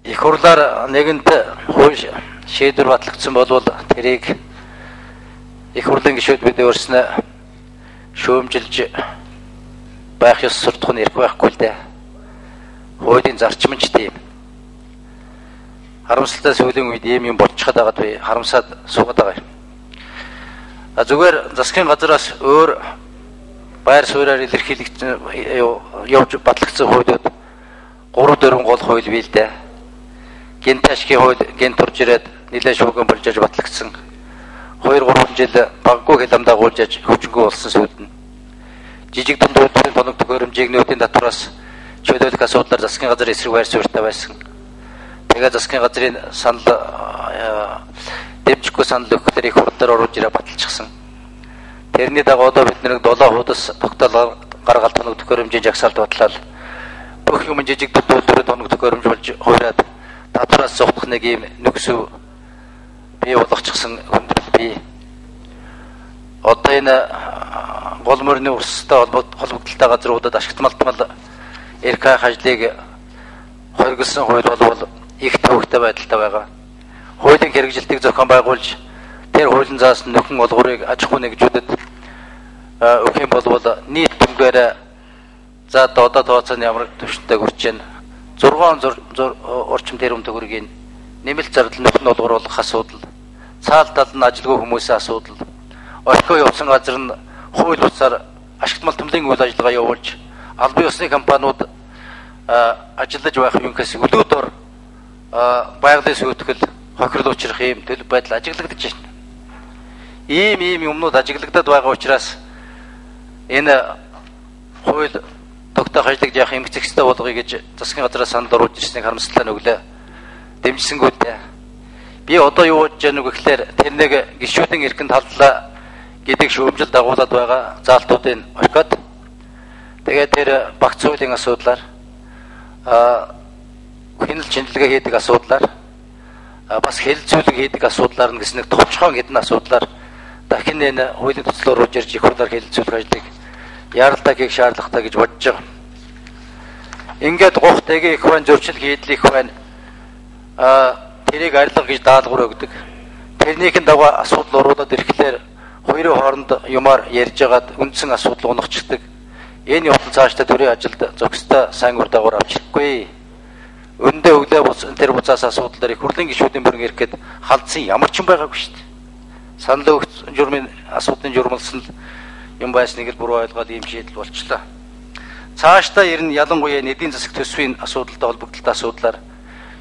их хурлаар нэгэнт хууль шийдвэр батлагдсан болвол тэрийг их хурлын гишүүд бид өөрснөө шүүмжилж байх ёс суртахуун ирэх байхгүй л дээ. Хуулийн зарчим ч тийм. Харамсалтай сүүлийн үед ийм юм болчиход байгаад би харамсаад суугаад байгаа юм. Зүгээр засгийн газраас өөр байр сууриаар илэрхийлэгдсэн явж батлагдсан хуулиуд 3-4 гол хууль бий л дээ. Гент ашигын хууль гент урж ирээд нэлээд шууган болж аж батлагдсан. 2-3 жил баггүй хэл амдаагуулж аж хөвжингөө болсон сүйд нь. Жижиг дунд үйлдвэрийн тоног төхөөрөмжийг нөөтийн татвараас чөлөөлөх асуудлаар засгийн газар эсрэг байр суурьтай байсан. Тэгээд засгийн газрын санал дэмжихгүй санал өгөхлөөр их хурлаар оруулж ирээ баталчихсан. Тэрний дагуу одоо бид нэг 7 хуудас тогтоол гаргалт тоног төхөөрөмжийн жагсаалт батлал бүх юм жижиг дунд үйлдвэрийн тоног төхөөрөмж болж хуураад татвараас зогтох нэг юм нөхсөв бий болгочихсан хүндрэл бий. Одоо энэ гол мөрний өрсөлтөй холбогдолтой газруудад ашигт малтмал эрх хажлыг хоригдсан хууль бол их төвөгтэй байдалтай байгаа. Хуулийн хэрэгжилтийг зохион байгуулж тэр хуулийн заасан нөхөн олгорыг аж ахуй нэгжүүдэд өгөх юм бол нийт дүнгээр за одоо тооцооны ямар төвшөнтэй хүрч байна. 6 орчим тэрбум төгрөгийн нэмэлт зардал нөхөн олгор болох асуудал, цаалтал нь ажилгүй хүмүүсийн асуудал, орхио явсан газар нь хууль бусаар ашигт малтмлын үйл ажиллагаа явуулж албан ёсны компаниуд ажиллаж байх юунхээс өлөөдөр байгалийн сүйтгэл хохирол учрах юм төлөв байдал ажиглагдаж байна. Ийм юмнууд ажиглагдаад байгаа учраас энэ хууль тогтоох ажлыг яах юм хэцэгтэй болгоё гэж засгийн газраас санал оруулж ирснийг харамсалтай нүглээ. Дэмжсэнгүү дээ. Би одоо юу бодож байна вэ гэхээр тэр нэг гишүүдийн эрхэнд халдлаа гэдэг шүүмжил дагуулад байгаа заалтуудын орхиод тэгээд тэр багц хуулийн асуудлаар хяналт шинжилгээ хийдэг асуудлаар бас хэлэлцүүлэг хийдэг асуудлаар нь гэсэн нэг товчхон хэдэн асуудлаар дахин энэ хуулийн төслөөр оруулж ирж их хурлаар хэлэлцүүлэх ажлыг яаралтай хийх шаардлагатай гэж бодож байгаа. Ингээд гухтэйг их байна, зөрчил хийдэл их байна. Тэрийг арилга гэж даалгавар өгдөг. Тэрнийхэн дагуу асуудал оруулаад ирэхлээр хоёрын хооронд юмар ярьж байгаад үндсэн асуудал унахчдаг. Энэ явдал цаашдаа төрийн ажилд зохистой сайн үр дагавар авчихгүй. Өндөө өглөө тэр буцаас асуудал их хурлын гишүүдийн бүрэн ирэхэд халдсан ямар ч юм байгаагүй шүү дээ. Санал өгөх журмын асуудлын журмалсан юм байсныг л буруу ойлгоод ийм шийдэл болчлаа. Цаашдаа ерэн ялангуяа эдийн засаг төсвийн асуудалтай холбогдолтой асуудлаар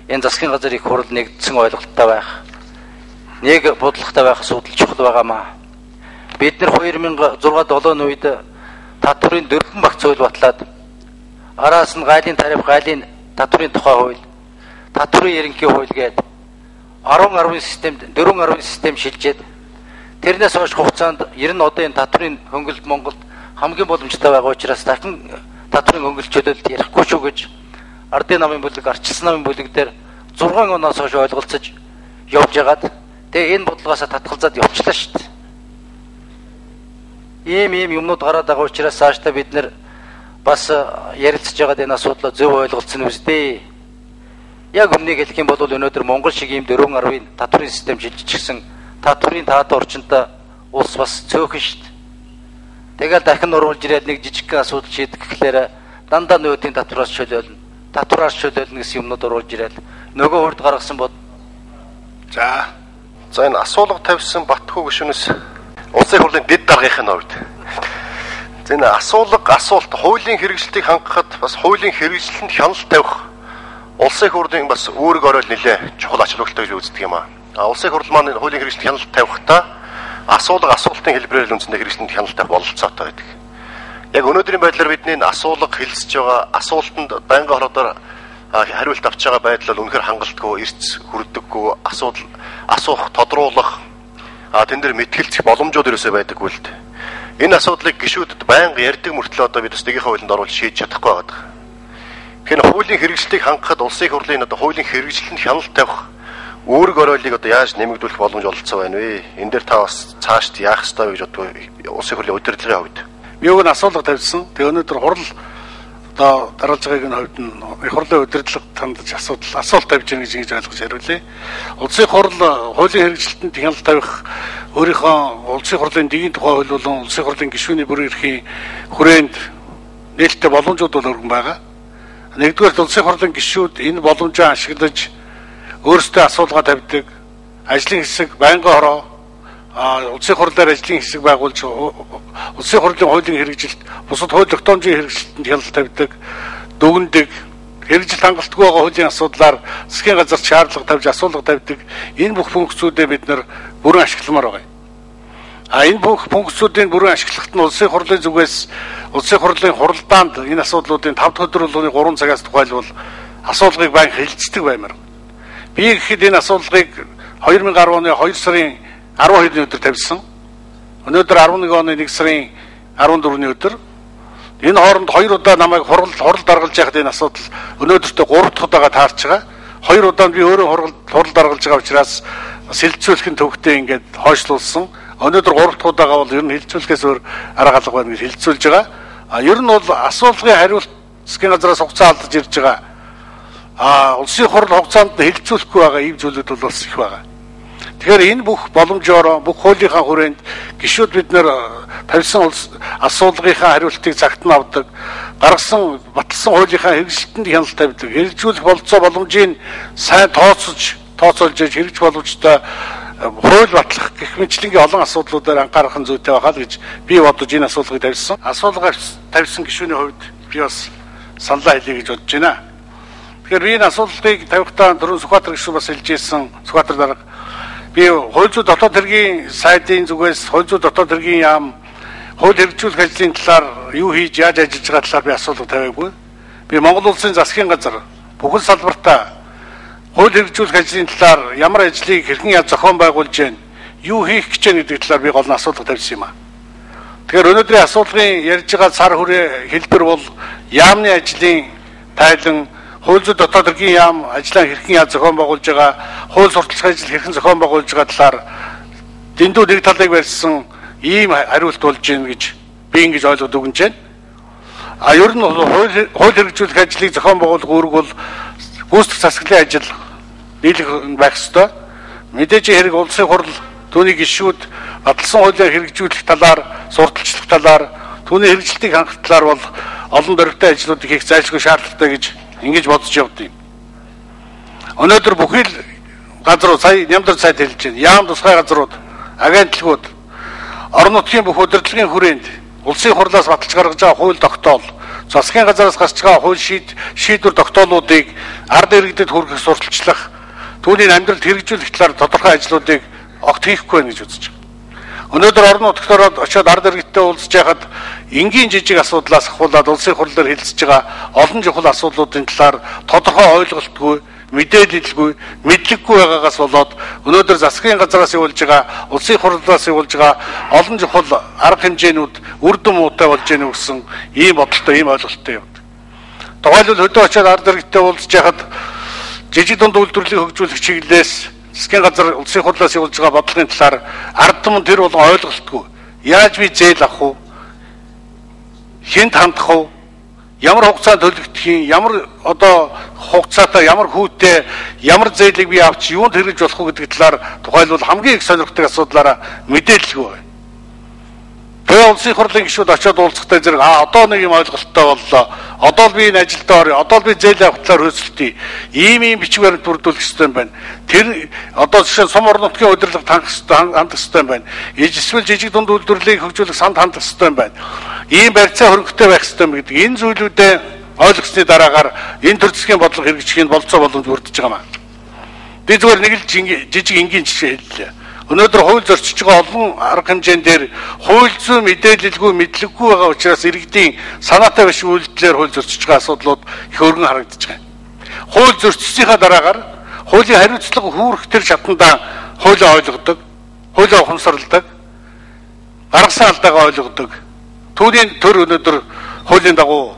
энэ засгийн газар их хурл нэгдсэн ойлголттой байх, нэг бодлоготой байх асуудал чухал байгаамаа. Бид нар 2006-7 үед татврын 4 багц хууль батлаад араас нь гайлын тариф, гайлын татврын тухай хууль, татврын ерөнхий хууль гээд 10 системд 4 систем шилжээд тэрнээс хойш хугацаанд ер нь одоо энэ татврын хөнгөлөлт Монголд хамгийн боломжтой байгаа учраас дахин татврын хөнгөлөлт чөлөөлөлт ярихгүй шүү гэж ардын намын бүлэг, арчилсан намын бүлэг дээр 6 оноос хойш ойлголцож явж байгаад тэгээ энэ бодлогоосаа татгалзаад явчлаа шүү дээ. Ийм юмнууд гараад байгаа учраас цаашдаа бид нэр бас ярилцж байгаад энэ асуудлаа зөв ойлголцсон үстэй. Яг өмнөнийг хэлэх юм бол өнөөдөр Монгол шиг ийм 4 татврын систем шилжчихсэн татврын таад орчинтой улс бас цөөхөн шүү дээ. Тэгэл дахин оруулж ирээд нэг жижиг асуудал шийдэх гэхлээр дандаа нөөтийн татвараас чөлөөлнө. Татвараас чөлөөлнө гэсэн юмнууд оруулж ирээд нөгөө хурд гаргасан бод. За энэ асуулга тавьсан Батхүү гишүүнээс улсын хурлын дэд даргийнхын хувьд энэ асуулт хуулийн хэрэгжилтийг хангахад бас хуулийн хэрэгжилтэнд хяналт тавих улсын хурлын бас үүрэг оройл нэлээ чухал ач холбогдолтой гэж үздэг юм аа. Улсын хурл маань хуулийн хэрэгжилтэнд хяналт тавихдаа асуултын хэлбэрээр үндсэндээ хэрэгжилтэнд хяналт тавих бололцоотой байдаг. Яг өнөөдрийн байдлаар бидний асуулга хэлсэж байгаа асуултанд байнгын хородоор хариулт авч байгаа байдал бол үнэхээр хангалтгүй, эрс хүрдэггүй, асуух, тодруулах тэн дээр мэтгэлцэх боломжууд ерөөсөө байдаггүй л дээ. Энэ асуудлыг гишүүдэд байнга ярьдаг мөртлөө одоо бид бас нэгийнхээ хуулинд оруулж шийдэж чадахгүй байгаа. Тэгэхээр хуулийн хэрэгжилтийг хангахад улсын хурлын одоо хуулийн хэрэгжилтэнд хяналт тавих үүрэг оройлыг одоо яаж нэмэгдүүлэх боломж олцсон байна вэ? Энэ дээр та бас цаашд яах ёстой вэ гэж боддог улсын хурлын удирдлагын хувьд. Би өгөн асуулга тавьсан. Тэгээ өнөөдөр хурал одоо дараалж байгаагийн хувьд нь их хурлын удирдлага хандаж асуулт тавьж байгаа гэж ойлгож хариулъя. Улсын хурл хуулийн хэрэгжилтэнд хяналт тавих өөрийнхөө улсын хурлын дэгийн тухай хууль болон улсын хурлын гишүүний бүрэн эрхийн хүрээнд нээлттэй боломжууд бол өргөн байгаа. Нэгдүгээр улсын хурлын гишүүд энэ боломжоо ашиглаж өөрсдөө асуулга тавьдаг, ажлын хэсэг байнгын хороо улсын хурлаар ажлын хэсэг байгуулж улсын хурлын хуулийн хэрэгжилт бусад хууль тогтоомжийн хэрэгжилтэнд хяналт тавьдаг, дүгнэдэг, хэрэгжилт хангалтгүй байгаа хуулийн асуудлаар засгийн газарт шаардлага тавьж асуулга тавьдаг энэ бүх функцүүдээ бид нар бүрэн ашигламаар байгаа. Энэ бүх функцүүдийн бүрэн ашиглахад нь улсын хурлын зүгээс улсын хурлын хуралдаанд энэ асуудлуудын 5 дахь өдөр болгоны 3 цагаас тухайлбал асуулгыг байн хэлцдэг баймаар. Би гэхэд энэ асуулгыг 2010 оны 2 сарын 12-ны өдөр тавьсан. Өнөөдөр 11 оны 1 сарын 14-ний өдөр. Энэ хооронд 2 удаа намайг хурал даргалж яхад энэ асуудал өнөөдөртөө 3 дахь удаага таарч байгаа. 2 удаа би өөрөө хурал даргалж байгаа учраас сэлцүүлэх нь төвхтэй ингээд хойшлуулсан. Өнөөдөр 3 дахь удаага бол ер нь хилцүүлэхээс өөр арга алга байна гэж хилцүүлж байгаа. Ер нь бол асуулгын хариулт засгийн газраас хугацаа алдаж ирж байгаа. Улсын хурл хугацаанд хилцүүлэхгүй байгаа ийм зүйлүүд бол бас их байгаа. Тэгэхээр энэ бүх боломжоор бүх хуулийнхаа хүрээнд гишүүд бид нэр тавьсан асуулгынхаа хариултыг цагт нь авдаг, гаргасан баталсан хуулийнхаа хэрэгжилтэнд хяналт тавьдаг, хэрэгжүүлэх болцоо боломжийг сайн тооцоолж хэрэгж боломжтой хууль батлах гэх мэтлэнгийн олон асуудлуудаар анхаарах нь зүйтэй байгаа л гэж би бодож энэ асуулгыг тавьсан. Асуулга тавьсан гишүүний хувьд би бас саналаа хэлье гэж бодож байна. Тэгэхээр би энэ асуулгыг тавихтаа түрүүн Сүхбаатар гишүүн бас хэлж ирсэн. Сүхбаатар дарга би хууль зүйн дотоод хэргийн сайдын зүгээс хууль зүйн дотоод хэргийн яам хууль хэрэгжүүлэх ажлын талаар юу хийж яаж ажиллаж байгаа талаар би асуулга тавиагүй. Би Монгол улсын засгийн газар бүхэн салбартаа хууль хэрэгжүүлэх ажлын талаар ямар ажлыг хэрхэн зохион байгуулж байна, юу хийх гэж байна гэдэг талаар би гол нь асуулга тавьсан юм аа. Тэгэхээр өнөөдрийн асуулгын ярьж байгаа сар хүрээ хэлбэр бол яамны ажлын тайлан, хууль зүйн дотоод хэргийн яам ажлаа хэрхэн зохион байгуулж байгаа, хууль сурталчилсан ажил хэрхэн зохион байгуулж байгаа талаар дэндүү нэг талыг барьсан ийм хариулт болж байна гэж би ингэж ойлгоод өгнөж байна. Ер нь хууль хэрэгжүүлэх ажлыг зохион байгуулах үүрэг бол гүйцэтгэх засаглалын ажил нийлэх байх ёстой. Мэдээж хэрэг улсын хурл түүний гишүүд баталсан хуулиар хэрэгжүүлэх талаар, сурталчлах талаар, түүний хэрэгжилтийг хангах талаар бол олон дөрвтэй ажлуудыг хийх зайлшгүй шаардлагатай гэж ингэж бодож явд юм. Өнөөдөр бүхий л газрууд сая нямдар сайд хэлж байна. Яам тусгай газрууд, агентлагууд орон нутгийн бүх удирдлагын хүрээнд улсын хурлаас баталж гаргаж байгаа хууль тогтоол, засгийн газараас гарч байгаа хууль шийдвэр тогтоолуудыг ард иргэдэд хүргэх, сурталчлах, түүний амьдралд хэрэгжүүлэх талаар тодорхой ажлуудыг огт хийхгүй байна гэж үзэж байна. Өнөөдөр орон нутагт ороод очиод ард иргэдтэй уулзж байхад энгийн жижиг асуудлаас ахуулаад улсын хурлаар хэлцэж байгаа олон чухал асуудлуудын талаар тодорхой ойлголтгүй, мэдээлэлгүй, мэдлэггүй байгаагаас болоод өнөөдөр засгийн газраас явуулж байгаа, улсын хурлаас явуулж байгаа олон чухал арга хэмжээнүүд үр дүн муутай болж ийнэ гэсэн ийм бодолтой, ийм ойлголттой явдаг. Тухайлбал хөдөө очиод ард иргэдтэй уулзж байхад жижиг дунд үйлдвэрлэлийг хөгжүүлэх чиглэлээс засгийн газар улсын хурлаас явуулж байгаа бодлогын талаар ард түмэн тэр бол ойлголтгүй. Яаж би зээл авах вэ? Хэнд хандах вэ? Ямар хугацаанд төлөгдөх юм? Ямар одоо хугацаатай, ямар хүүтэй, ямар зээлийг би авч юунд хэрэгж болох вэ гэдэг талаар тухайлбал хамгийн их сонирхдаг асуудлаараа мэдээлэлгүй байна. Тэгээ улсын хурлын гишүүд очиод уулзахтай зэрэг одоо нэг юм ойлголттой боллоо. Одоо л би энэ ажилд орё. Одоо л би зээл авах талаар хөөцөлтий. Ийм бичиг баримт бүрдүүлэх ёстой юм байна. Тэр одоо жишээ сум орон нутгийн удирдлага хандах ёстой юм байна. Эсвэл жижиг дунд үйлдвэрлэлийг хөгжүүлэх санд хандах ёстой юм байна. Ийм барьцаа хөрөнгөтэй байх ёстой юм гэдэг энэ зүйлүүдээ ойлгосны дараагаар энэ төр засгийн бодлого хэрэгжихийн болцоо боломж бүрдэж байгаа маа. Би зүгээр нэг л жижиг энгийн жишээ хэллээ. Өнөөдөр хууль зөрчиж байгаа олон арга хэмжээнд дээр хууль зүйн мэдээлэлгүй, мэдлэггүй байгаа учраас иргэдийн санаатай биш үйлдэлээр хууль зөрчиж байгаа асуудлууд их өргөн харагдаж байгаа. Хууль зөрчсөнийхаа дараагаар хуулийн хариуцлага хүүрэх төр шатндаа хуулийг ойлгодог, хуулийг ухамсарладаг, гаргасан алдаагаа ойлгодог. Түүний төр өнөөдөр хуулийн дагуу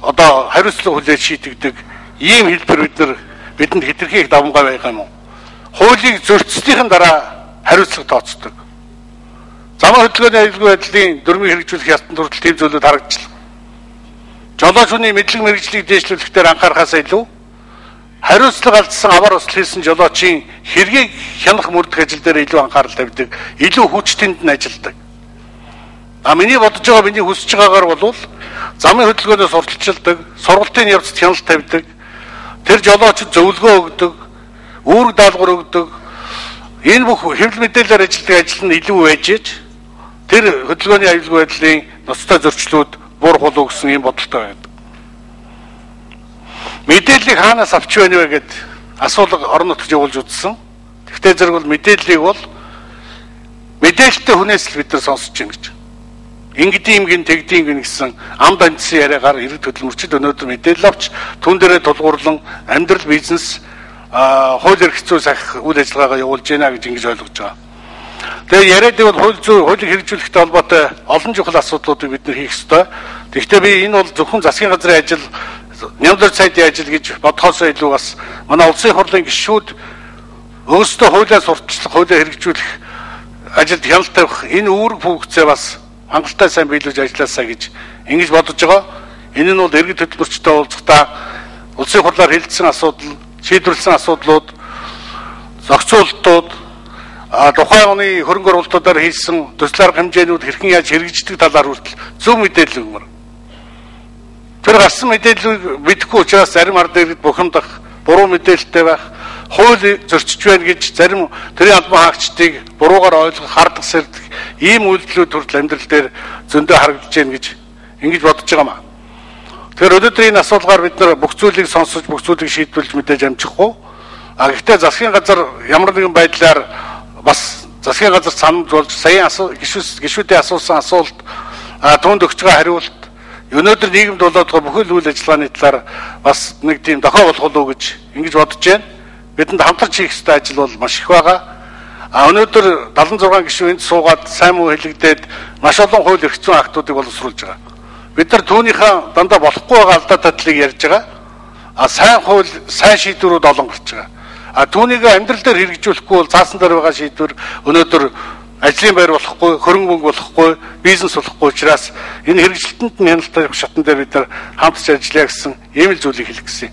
одоо хариуцлага хүлээж шийдэгдэг ийм хэлбэр бидэнд хэтэрхий их давмгай байгаа юм уу? Хуулийг зөрчснийхэн дараа хариуцлага тооцдог. Замын хөдөлгөөний аюулгүй байдлын дүрмийг хэрэгжүүлэх ястан хүртэл тийм зүйлүүд харагдчихлаа. жолооч хүний мэдлэг мэргэжлийг дээшлүүлэх дээр анхаарахаас илүү хариуцлага алдсан аваар усл хийсэн жолоочийн хэргийг хянах мөрдөх ажил дээр илүү анхаарал тавьдаг, илүү хүчтэнд нь ажилдаг. Миний бодож байгаа, миний хүсэж байгаагаар бол замын хөдөлгөөнөөс урталчилдаг, сургалтын явцад хяналт тавьдаг, тэр жолоочд зөвлөгөө өгдөг, үүрэг даалгавар өгдөг. Энэ бүх хэвлэл мэдээлэлээр ажилладаг ажил нь илүү байж ээж тэр хөдөлгөөний аюулгүй байдлын ноцтой зөрчлүүд буурах гэсэн ийм бодолтой байдаг. Мэдээллийг хаанаас авч байна вэ гэд асуулга орон нутагт явуулж үзсэн. Тэгвэл зэрэг бол мэдээллийг бол мэдээлэлтэй хүнээс л бид нар сонсож байна гэж. Ингэдэм гин тэгдэм гин гэсэн ам данцсан яриагаар иргэд хөдөлмөрчид өнөөдөр мэдээлэл авч түн дээрээ тулгуурлан амьдрал бизнес хууль эрх зүй сахих үйл ажиллагаагаа явуулж байна гэж ингэж ойлгож байгаа. Тэгээ яриад бол хуулийг хэрэгжүүлэхтэй холбоотой олон чухал асуудлуудыг бид нар хийх ёстой. Тэгэхдээ би энэ бол зөвхөн засгийн газрын ажил, нямлар сайдын ажил гэж бодхоосоо илүү бас манай улсын хурлын гишүүд өөрсдөө хуулиа сурталчлах, хуулиа хэрэгжүүлэх ажилд хяналт тавих энэ үүрэг функцээ бас хангалттай сайн биелүүлж ажилласаа гэж ингэж бодож байгаа. Энэ нь бол иргэд хөдөлмөрчтэй уулзахдаа улсын хурлаар хэлэлцсэн асуудал, шийдвэрлсэн асуудлууд, зохицуултууд, тухайн оны хөрөнгө оруулалтуудаар хийсэн төсөл арга хэмжээнүүд хэрхэн яаж хэрэгждэг талаар хүртэл зөв мэдээлэл өгмөр. Тэр гарсан мэдээллийг мэдэхгүй учраас зарим ард иргэд бухимдах, буруу мэдээлэлтэй байх, хууль зөрчиж байна гэж зарим тэрийн албан хаагчдыг буруугаар ойлгох, хардах, сэрдэх ийм үйлдэлүүд хүртэл амьдрал дээр зөндөө харагдаж байна гэж ингэж бодож байгаа маа. Тэгэхээр өнөөдөр энэ асуулгаар бид нар бүх зүйлийг сонсож, бүх зүйлийг шийдвэрлэж мэдээж амжихгүй. Гэхдээ засгийн газар ямар нэгэн байдлаар бас засгийн газар санамж болж саяхан гишүүдийн асуусан асуулт түүнд өгч байгаа хариулт өнөөдөр нийгэмд болоод байгаа бүхэл үйл ажиллагааны талаар бас нэг тийм дохио болох уу гэж ингэж бодож байна. Бидэнд хамтарч хийх ёстой ажил бол маш их байгаа. Өнөөдөр 76 гишүүн энд суугаад сайн муу хэлэгдээд маш олон хууль эрх зүйн актуудыг боловсруулж байгаа. Бид нар түүнийхээ дандаа болохгүй байгаа алдаа татлыг ярьж байгаа. Сайн хууль, сайн шийдвэрүүд олон гарч байгаа. Түүнийг амьдрал дээр хэрэгжүүлэхгүй бол цаасан дээр байгаа шийдвэр өнөөдөр ажлын байр болохгүй, хөрөнгө мөнгө болохгүй, бизнес болохгүй учраас энэ хэрэгжилтэнд нь хяналттай шатн дээр бид нар хамтарч ажиллая гэсэн ийм л зүйлийг хэлэх гэсэн.